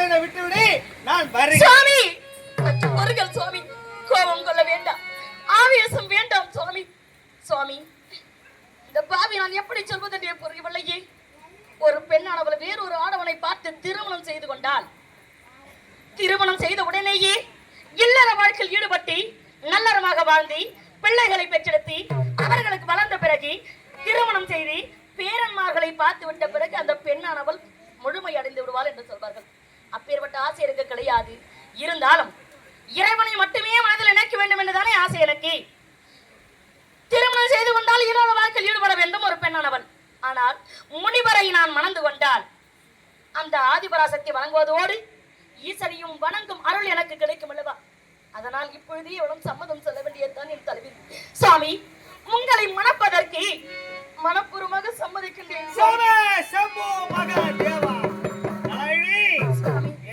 என்னை விட்டுவிடு, நான் வருகிறேன். சுவாமி பொறுங்கள் சுவாமி, கோபம் கொள்ள வேண்டாம், ஆவேசம் வேண்டாம் சுவாமி. சுவாமி, இந்த பாவி நான் எப்படி சொல்வதென்றே புரியவில்லையே. ஒரு பெண்ணானவள் வேறொரு ஆடவனை பார்த்து திருமணம் செய்து கொண்டால், திருமணம் செய்த உடனேயே இல்லற வாழ்க்கையில் ஈடுபட்டு நல்லறமாக வாழ்ந்து பிள்ளைகளை பெற்றெடுத்து அவர்களுக்கு வளர்ந்த பிறகு திருமணம் செய்து பேரன்மார்களை பார்த்து விட்ட பிறகு அந்த பெண்ணானவள் முழுமை அடைந்து விடுவாள் என்று சொல்வார்கள். அப்பேற்பட்ட ஆசை எனக்கு கிடையாது. இருந்தாலும் இறைவனை மட்டுமே மனதில் நினைக்க வேண்டும் என்றுதானே ஆசை எனக்கு. திருமணம் செய்து கொண்டால் இல்லற வாழ்க்கையில் ஈடுபட வேண்டும் ஒரு பெண்ணானவள். ஆனால் முனிவரை நான் மணந்து கொண்டால் அந்த ஆதிபராசக்தி வணங்குவதோடு ஈசனையும் வணங்கும் அருள் எனக்கு கிடைக்கும் அல்லவா? அதனால் இப்பொழுதே எவ்வளவு சம்மதம் சொல்ல வேண்டியதுதான் என் தலைவி. சுவாமி, உங்களை மணப்பதற்கு மனப்பூர்வமாக சம்மதிக்கின்றேன்.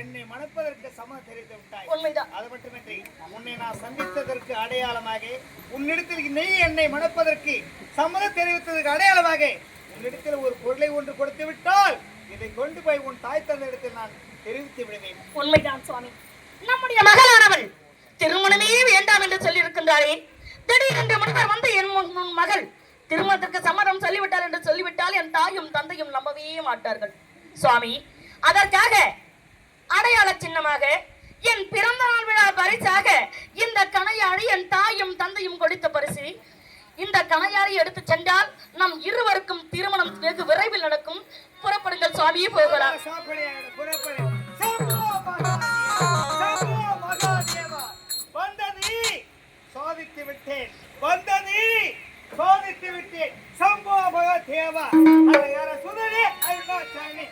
என்னை மணப்பதற்கு சம்மதம் தெரிவித்து விட்டாய். உண்மைதான். அது மட்டுமின்றி உன்னை நான் சந்தித்ததற்கு அடையாளமாக, உன்னிடத்தில் நீ என்னை மணப்பதற்கு சம்மதம் தெரிவித்ததற்கு அடையாளமாக உன்னிடத்தில் ஒரு பொருளை ஒன்று கொடுத்து விட்டால் இதை கொண்டு போய் உன் தாய் தந்தை இடத்தில் நான் தெரிவித்து விடுவேன். உண்மைதான் சுவாமி. நம்முடைய மகளானவள் திருமணமே வேண்டாம் என்று சொல்லி இருக்கின்றாரே, திடீரென்று முன்னர் வந்து என் மகள் திருமணத்திற்கு சம்மதம் சொல்லிவிட்டார் என்று சொல்லிவிட்டால் என் தாயும் தந்தையும் நம்பவே மாட்டார்கள். சுவாமி, அதற்காக அடையாள சின்னமாக என் பிறந்த நாள் விழா பரிசாக இந்த கணையாழி என் தாயும் தந்தையும் கொடுத்த பரிசு. இந்த கணையாழி எடுத்து சென்றால் நம் இருவருக்கும் திருமணம் வெகு விரைவில் நடக்கும். புறப்படுங்கள் சுவாமியே, போகலாம். சோதித்து விட்டேன், வந்தது சோதித்து விட்டேன். சம்போ மகாதேவா சுதனே அருணாச்சலனே.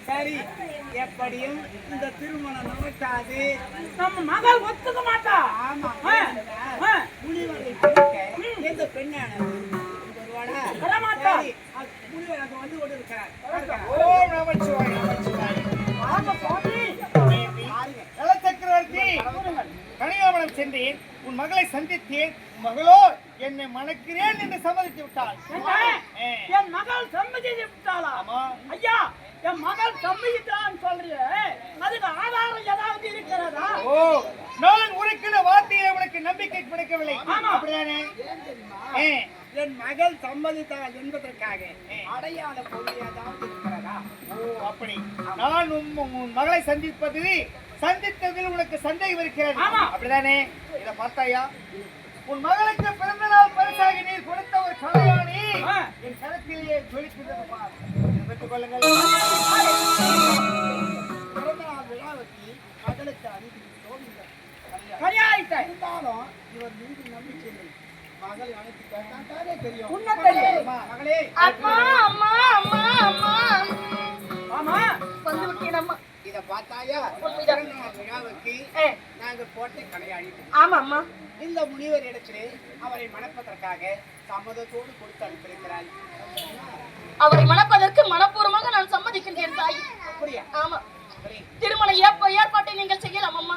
சரி, எப்படியும் இந்த திருமணம் நடக்காது. நம்ம மகள் ஒத்துக்க மாட்டா. ஆமா, முனிவரை எந்த பெண்ணானது வரமாட்டா. முனிவர் அது வந்து கொண்டு இருக்கிறார். ஓம் நமச்சிவாய, நமச்சிவாய. சக்கரவர்த்தி, கனியாமலம் சென்றேன், உன் மகளை சந்தித்தேன். மகளோ என்னை மணக்கிறேன் என்று சம்மதித்து விட்டாள். என் மகள் சம்மதித்து விட்டாளா? ஐயா, என் மகள் சம்மதித்தான் சொல்றியே, அதுக்கு ஆதாரம் ஏதாவது இருக்கிறதா? ஓ, நான் உனக்கு வார்த்தையை உனக்கு நம்பிக்கை கிடைக்கவில்லை, அப்படிதானே? என் மகள் சம்மதித்தாள் என்பதற்காக அடையாள பொருள் ஏதாவது இருக்கிறதா? ஓ, அப்படி. நான் உன் மகளை சந்தித்ததில் உனக்கு சந்தேகம் இருக்கிறது, அப்படிதானே? இதை பார்த்தாயா? உன் மகளுக்கு பிறந்த நாள் பரிசாக நீர் கொடுத்த ஒரு கலையாணி என் கரத்திலேயே ஜொலிக்கின்றது பார். பெற்றுக் கொள்ளுங்கள். பிறந்த நாள் விழாவுக்கு மகளுக்கு அனுப்பி இருந்தாலும் இவர் மீது நம்பிக்கை மகள் அனுப்பி கேட்டாலே தெரியும். உன்ன தெரியும் மகளே. அம்மா அம்மா அம்மா அம்மா ஆமா வந்து விட்டேன் அம்மா. இத பார்த்தாயா? பிறந்த நாள் விழாவுக்கு நாங்கள் போட்டு கலையாணி. ஆமா அம்மா. இந்த முனிவர் இடத்திலே அவரை மணப்பதற்காக சம்மதத்தோடு கொடுத்து அனுப்பியிருக்கிறார். அவரை மணப்பதற்கு மனப்பூர்வமாக நான் சம்மதிக்கின்றேன் தாய். அப்படியா? ஆமா. திருமண ஏற்பாட்டை நீங்கள் செய்யலாம் அம்மா.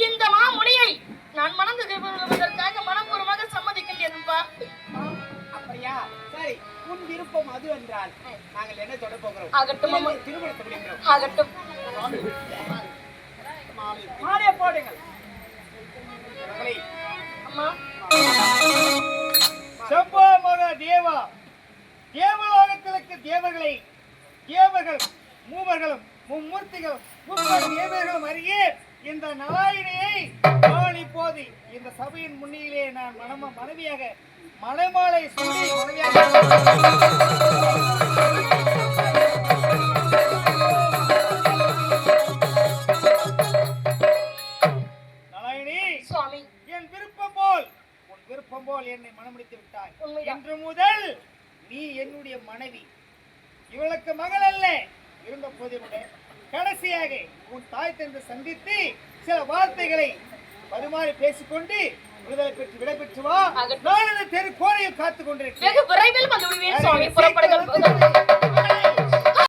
இந்த மாமுனியை நான் மணந்து கொள்வதற்காக மனப்பூர்வமாக சம்மதிக்கின்றேன். அப்படியா? சரி, உன் விருப்பம் அது என்றால் நாங்கள் என்ன தொட போகிறோம்? ஆகட்டும் அம்மா, திருமணத்தை முடிக்கிறோம். ஆகட்டும். மாலையை போடுங்கள். அம்மா, சம்போ மகாதேவா, தேவலோகத்திற்கு தேவர்கள் மூவர்களும் மும்மூர்த்திகளும் தேவர்களும் அறியே இந்த நாராயணியை நான் இப்போது இந்த சபையின் முன்னிலே நான் மனைவியாக மலைமாலை சூடி மனைவியாக நாராயணி, சுவாமி, என் விருப்பம் போல் என்னை மனமுடித்து விட்டாய். இன்று முதல் நீ என்னுடைய மனைவி. இவளுக்கு மகள் அல்ல, இருந்த போதிலும் கடைசியாக உன் தாய் தந்தை சந்தித்து சில வார்த்தைகளை பரிமாறி பேசிக்கொண்டு விடுதலை பெற்று விடை பெற்று வா. நான் இந்த தெரு கோடையில் காத்துக் கொண்டிருக்கிறேன். வெகு விரைவில் வந்து விடுவேன் சுவாமி. புறப்படுங்கள்.